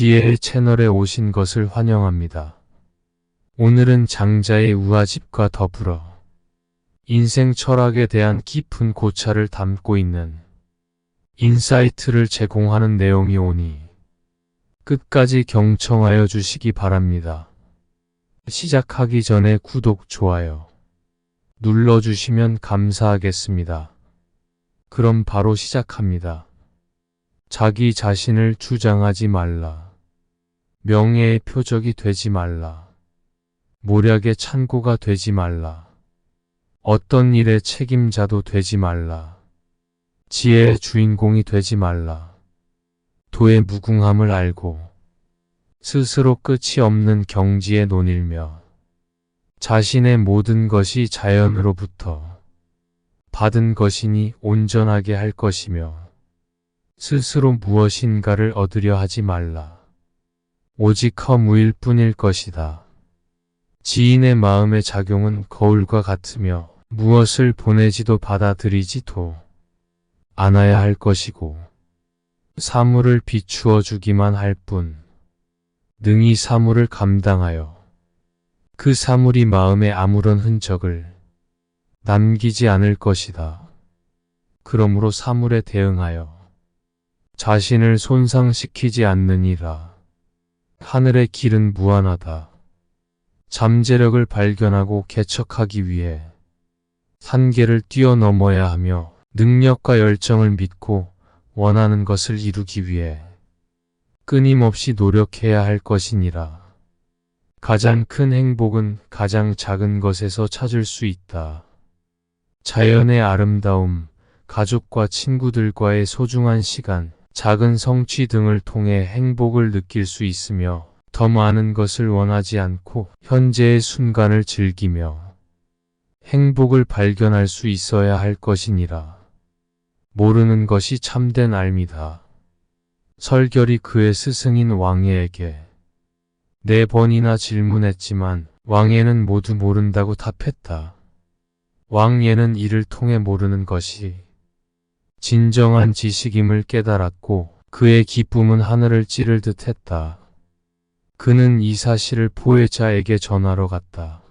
지혜의 채널에 오신 것을 환영합니다. 오늘은 장자의 우화집과 더불어 인생 철학에 대한 깊은 고찰을 담고 있는 인사이트를 제공하는 내용이 오니 끝까지 경청하여 주시기 바랍니다. 시작하기 전에 구독, 좋아요 눌러주시면 감사하겠습니다. 그럼 바로 시작합니다. 자기 자신을 주장하지 말라. 명예의 표적이 되지 말라. 모략의 찬고가 되지 말라. 어떤 일의 책임자도 되지 말라. 지혜의 주인공이 되지 말라. 도의 무궁함을 알고 스스로 끝이 없는 경지에 논일며 자신의 모든 것이 자연으로부터 받은 것이니 온전하게 할 것이며 스스로 무엇인가를 얻으려 하지 말라. 오직 허무일 뿐일 것이다. 지인의 마음의 작용은 거울과 같으며 무엇을 보내지도 받아들이지도 않아야 할 것이고 사물을 비추어 주기만 할 뿐 능히 사물을 감당하여 그 사물이 마음에 아무런 흔적을 남기지 않을 것이다. 그러므로 사물에 대응하여 자신을 손상시키지 않느니라. 하늘의 길은 무한하다. 잠재력을 발견하고 개척하기 위해 한계를 뛰어넘어야 하며 능력과 열정을 믿고 원하는 것을 이루기 위해 끊임없이 노력해야 할 것이니라. 가장 큰 행복은 가장 작은 것에서 찾을 수 있다. 자연의 아름다움, 가족과 친구들과의 소중한 시간, 작은 성취 등을 통해 행복을 느낄 수 있으며 더 많은 것을 원하지 않고 현재의 순간을 즐기며 행복을 발견할 수 있어야 할 것이니라. 모르는 것이 참된 알미다. 설결이 그의 스승인 왕예에게 4번이나 질문했지만 왕예는 모두 모른다고 답했다. 왕예는 이를 통해 모르는 것이 진정한 지식임을 깨달았고 그의 기쁨은 하늘을 찌를 듯 했다. 그는 이 사실을 포해자에게 전하러 갔다.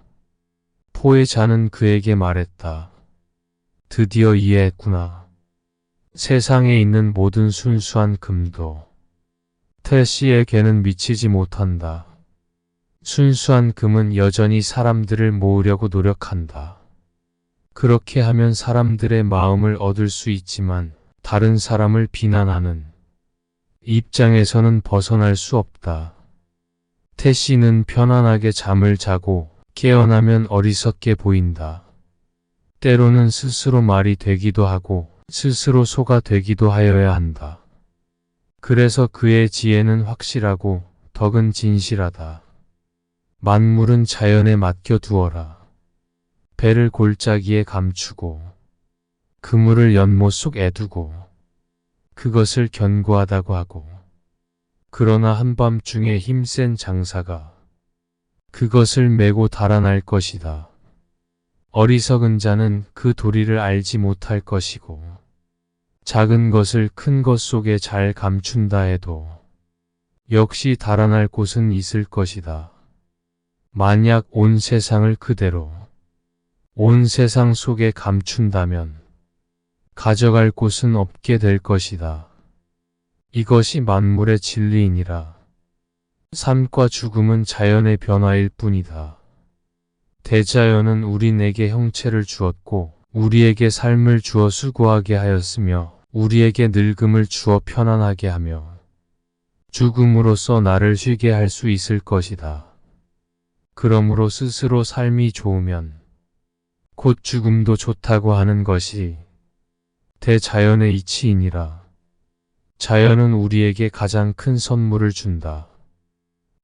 포해자는 그에게 말했다. 드디어 이해했구나. 세상에 있는 모든 순수한 금도 태씨에게는 미치지 못한다. 순수한 금은 여전히 사람들을 모으려고 노력한다. 그렇게 하면 사람들의 마음을 얻을 수 있지만 다른 사람을 비난하는 입장에서는 벗어날 수 없다. 태씨는 편안하게 잠을 자고 깨어나면 어리석게 보인다. 때로는 스스로 말이 되기도 하고 스스로 소가 되기도 하여야 한다. 그래서 그의 지혜는 확실하고 덕은 진실하다. 만물은 자연에 맡겨두어라. 배를 골짜기에 감추고 그물을 연못 속에 두고 그것을 견고하다고 하고 그러나 한밤중에 힘센 장사가 그것을 메고 달아날 것이다. 어리석은 자는 그 도리를 알지 못할 것이고 작은 것을 큰 것 속에 잘 감춘다 해도 역시 달아날 곳은 있을 것이다. 만약 온 세상을 그대로 온 세상 속에 감춘다면 가져갈 곳은 없게 될 것이다. 이것이 만물의 진리이니라. 삶과 죽음은 자연의 변화일 뿐이다. 대자연은 우리에게 형체를 주었고 우리에게 삶을 주어 수고하게 하였으며 우리에게 늙음을 주어 편안하게 하며 죽음으로써 나를 쉬게 할 수 있을 것이다. 그러므로 스스로 삶이 좋으면 곧 죽음도 좋다고 하는 것이 대자연의 이치이니라. 자연은 우리에게 가장 큰 선물을 준다.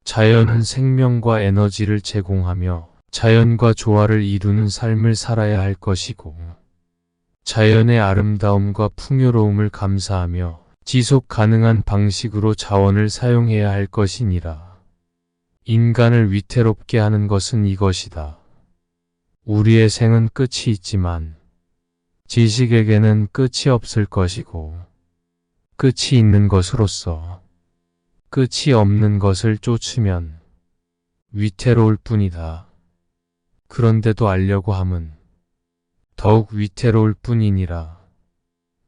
자연은 생명과 에너지를 제공하며 자연과 조화를 이루는 삶을 살아야 할 것이고 자연의 아름다움과 풍요로움을 감사하며 지속 가능한 방식으로 자원을 사용해야 할 것이니라. 인간을 위태롭게 하는 것은 이것이다. 우리의 생은 끝이 있지만 지식에게는 끝이 없을 것이고 끝이 있는 것으로서 끝이 없는 것을 쫓으면 위태로울 뿐이다. 그런데도 알려고 함은 더욱 위태로울 뿐이니라.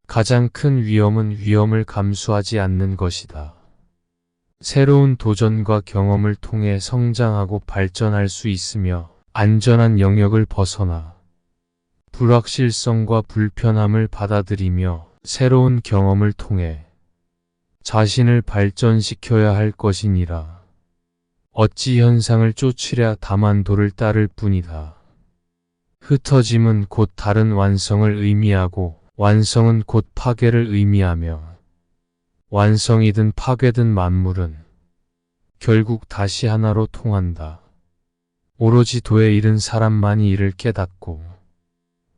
가장 큰 위험은 위험을 감수하지 않는 것이다. 새로운 도전과 경험을 통해 성장하고 발전할 수 있으며 안전한 영역을 벗어나 불확실성과 불편함을 받아들이며 새로운 경험을 통해 자신을 발전시켜야 할 것이니라. 어찌 현상을 쫓으랴 다만 도를 따를 뿐이다. 흩어짐은 곧 다른 완성을 의미하고 완성은 곧 파괴를 의미하며 완성이든 파괴든 만물은 결국 다시 하나로 통한다. 오로지 도에 이른 사람만이 이를 깨닫고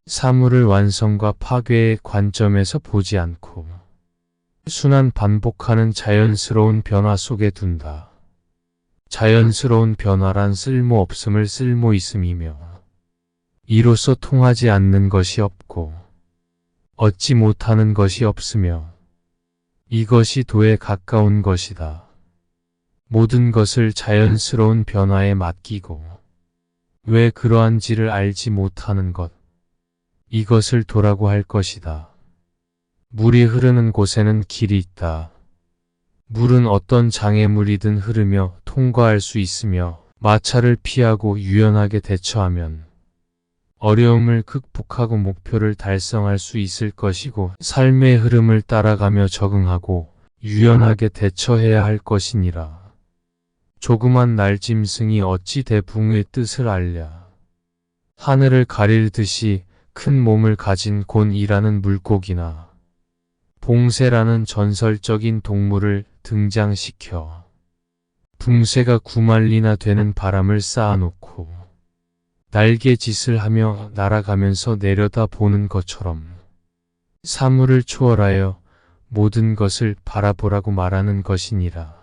사물을 완성과 파괴의 관점에서 보지 않고 순환 반복하는 자연스러운 변화 속에 둔다. 자연스러운 변화란 쓸모없음을 쓸모있음이며 이로써 통하지 않는 것이 없고 얻지 못하는 것이 없으며 이것이 도에 가까운 것이다. 모든 것을 자연스러운 변화에 맡기고 왜 그러한지를 알지 못하는 것, 이것을 도라고 할 것이다. 물이 흐르는 곳에는 길이 있다. 물은 어떤 장애물이든 흐르며 통과할 수 있으며 마찰을 피하고 유연하게 대처하면 어려움을 극복하고 목표를 달성할 수 있을 것이고 삶의 흐름을 따라가며 적응하고 유연하게 대처해야 할 것이니라. 조그만 날짐승이 어찌 대붕의 뜻을 알랴. 하늘을 가릴 듯이 큰 몸을 가진 곤이라는 물고기나 봉새라는 전설적인 동물을 등장시켜 붕새가 9마리나 되는 바람을 쌓아놓고 날개짓을 하며 날아가면서 내려다 보는 것처럼 사물을 초월하여 모든 것을 바라보라고 말하는 것이니라.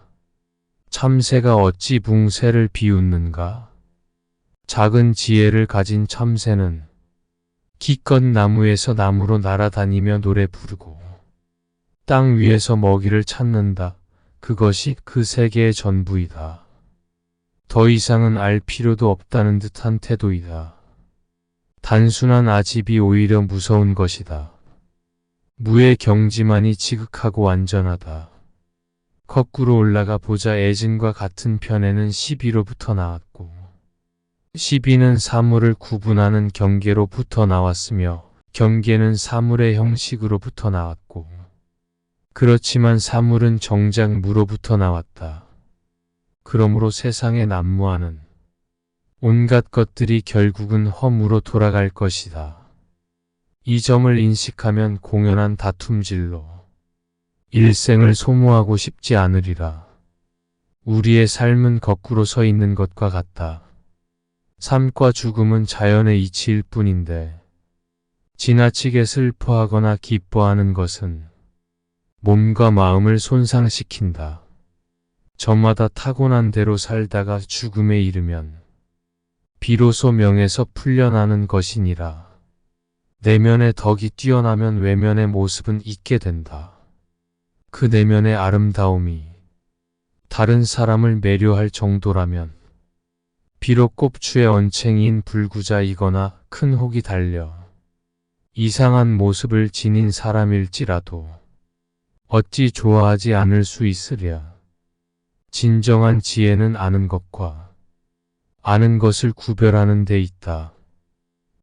참새가 어찌 붕새를 비웃는가? 작은 지혜를 가진 참새는 기껏 나무에서 나무로 날아다니며 노래 부르고 땅 위에서 먹이를 찾는다. 그것이 그 세계의 전부이다. 더 이상은 알 필요도 없다는 듯한 태도이다. 단순한 아집이 오히려 무서운 것이다. 무의 경지만이 지극하고 안전하다. 거꾸로 올라가 보자 애진과 같은 편에는 시비로부터 나왔고 시비는 사물을 구분하는 경계로부터 나왔으며 경계는 사물의 형식으로부터 나왔고 그렇지만 사물은 정작 무로부터 나왔다. 그러므로 세상에 난무하는 온갖 것들이 결국은 허무로 돌아갈 것이다. 이 점을 인식하면 공연한 다툼질로 일생을 소모하고 싶지 않으리라. 우리의 삶은 거꾸로 서 있는 것과 같다. 삶과 죽음은 자연의 이치일 뿐인데 지나치게 슬퍼하거나 기뻐하는 것은 몸과 마음을 손상시킨다. 저마다 타고난 대로 살다가 죽음에 이르면 비로소 명에서 풀려나는 것이니라. 내면의 덕이 뛰어나면 외면의 모습은 잊게 된다. 그 내면의 아름다움이 다른 사람을 매료할 정도라면 비록 꼽추의 언챙이인 불구자이거나 큰 혹이 달려 이상한 모습을 지닌 사람일지라도 어찌 좋아하지 않을 수 있으랴. 진정한 지혜는 아는 것과 아는 것을 구별하는 데 있다.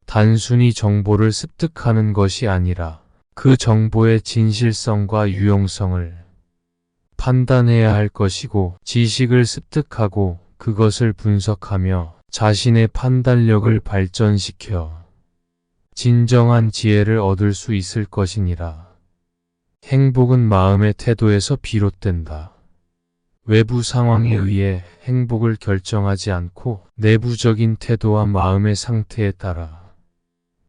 단순히 정보를 습득하는 것이 아니라 그 정보의 진실성과 유용성을 판단해야 할 것이고 지식을 습득하고 그것을 분석하며 자신의 판단력을 발전시켜 진정한 지혜를 얻을 수 있을 것이니라. 행복은 마음의 태도에서 비롯된다. 외부 상황에 의해 행복을 결정하지 않고 내부적인 태도와 마음의 상태에 따라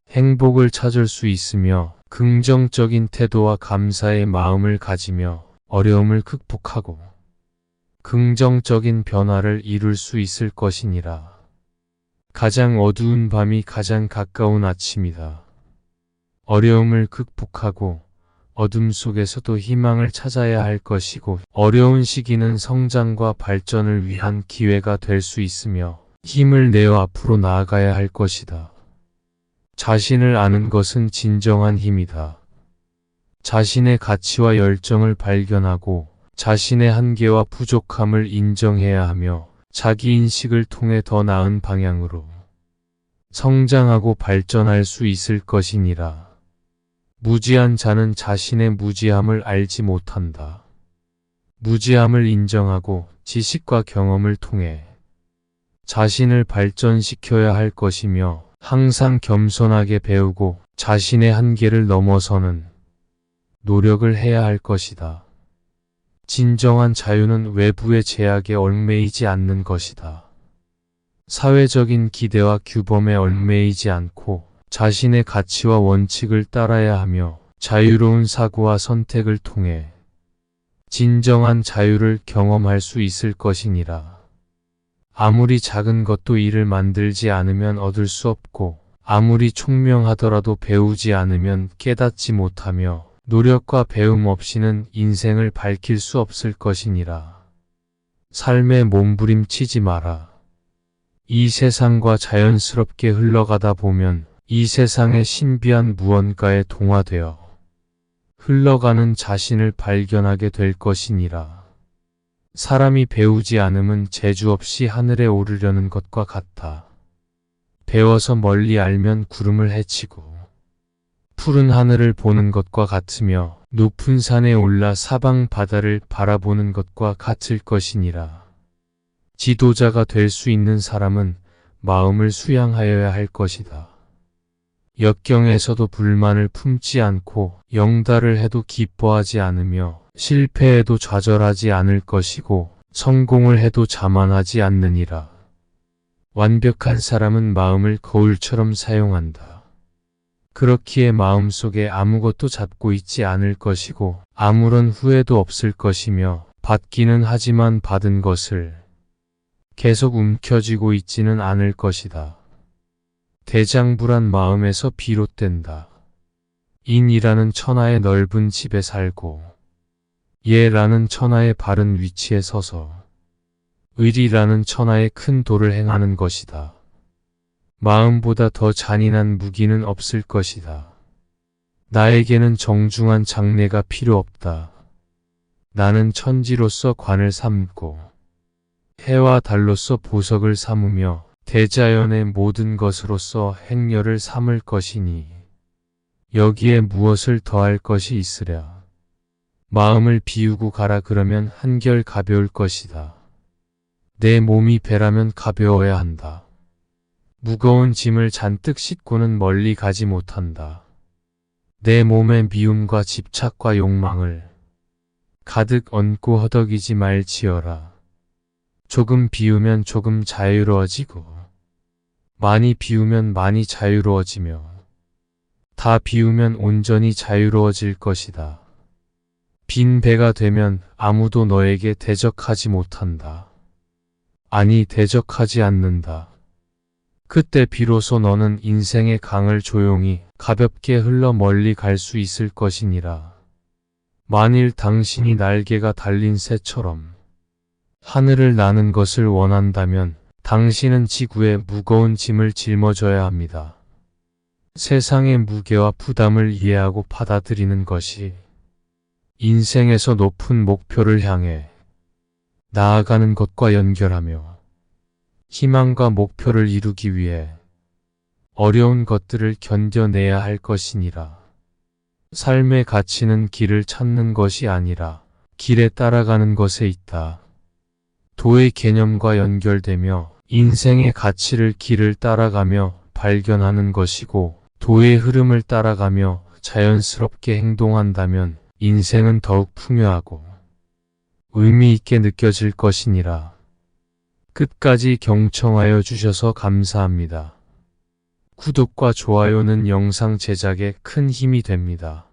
행복을 찾을 수 있으며 긍정적인 태도와 감사의 마음을 가지며 어려움을 극복하고 긍정적인 변화를 이룰 수 있을 것이니라. 가장 어두운 밤이 가장 가까운 아침이다. 어려움을 극복하고 어둠 속에서도 희망을 찾아야 할 것이고, 어려운 시기는 성장과 발전을 위한 기회가 될 수 있으며 힘을 내어 앞으로 나아가야 할 것이다. 자신을 아는 것은 진정한 힘이다. 자신의 가치와 열정을 발견하고 자신의 한계와 부족함을 인정해야 하며 자기 인식을 통해 더 나은 방향으로 성장하고 발전할 수 있을 것이니라. 무지한 자는 자신의 무지함을 알지 못한다. 무지함을 인정하고 지식과 경험을 통해 자신을 발전시켜야 할 것이며 항상 겸손하게 배우고 자신의 한계를 넘어서는 노력을 해야 할 것이다. 진정한 자유는 외부의 제약에 얽매이지 않는 것이다. 사회적인 기대와 규범에 얽매이지 않고 자신의 가치와 원칙을 따라야 하며 자유로운 사고와 선택을 통해 진정한 자유를 경험할 수 있을 것이니라. 아무리 작은 것도 이를 만들지 않으면 얻을 수 없고 아무리 총명하더라도 배우지 않으면 깨닫지 못하며 노력과 배움 없이는 인생을 밝힐 수 없을 것이니라. 삶에 몸부림치지 마라. 이 세상과 자연스럽게 흘러가다 보면 이 세상의 신비한 무언가에 동화되어 흘러가는 자신을 발견하게 될 것이니라. 사람이 배우지 않음은 재주 없이 하늘에 오르려는 것과 같아. 배워서 멀리 알면 구름을 헤치고 푸른 하늘을 보는 것과 같으며 높은 산에 올라 사방 바다를 바라보는 것과 같을 것이니라. 지도자가 될 수 있는 사람은 마음을 수양하여야 할 것이다. 역경에서도 불만을 품지 않고 영달을 해도 기뻐하지 않으며 실패해도 좌절하지 않을 것이고 성공을 해도 자만하지 않느니라. 완벽한 사람은 마음을 거울처럼 사용한다. 그렇기에 마음속에 아무것도 잡고 있지 않을 것이고 아무런 후회도 없을 것이며 받기는 하지만 받은 것을 계속 움켜쥐고 있지는 않을 것이다. 대장부란 마음에서 비롯된다. 인이라는 천하의 넓은 집에 살고 예라는 천하의 바른 위치에 서서 의리라는 천하의 큰 도를 행하는 것이다. 마음보다 더 잔인한 무기는 없을 것이다. 나에게는 정중한 장례가 필요 없다. 나는 천지로서 관을 삼고 해와 달로서 보석을 삼으며 대자연의 모든 것으로서 행렬을 삼을 것이니 여기에 무엇을 더할 것이 있으랴. 마음을 비우고 가라 그러면 한결 가벼울 것이다. 내 몸이 배라면 가벼워야 한다. 무거운 짐을 잔뜩 싣고는 멀리 가지 못한다. 내 몸의 미움과 집착과 욕망을 가득 얹고 허덕이지 말지어라. 조금 비우면 조금 자유로워지고 많이 비우면 많이 자유로워지며 다 비우면 온전히 자유로워질 것이다. 빈 배가 되면 아무도 너에게 대적하지 못한다. 아니 대적하지 않는다. 그때 비로소 너는 인생의 강을 조용히 가볍게 흘러 멀리 갈 수 있을 것이니라. 만일 당신이 날개가 달린 새처럼 하늘을 나는 것을 원한다면 당신은 지구에 무거운 짐을 짊어져야 합니다. 세상의 무게와 부담을 이해하고 받아들이는 것이 인생에서 높은 목표를 향해 나아가는 것과 연결하며 희망과 목표를 이루기 위해 어려운 것들을 견뎌내야 할 것이니라. 삶의 가치는 길을 찾는 것이 아니라 길에 따라가는 것에 있다. 도의 개념과 연결되며 인생의 가치를 길을 따라가며 발견하는 것이고 도의 흐름을 따라가며 자연스럽게 행동한다면 인생은 더욱 풍요하고 의미 있게 느껴질 것이니라. 끝까지 경청하여 주셔서 감사합니다. 구독과 좋아요는 영상 제작에 큰 힘이 됩니다.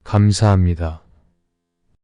감사합니다.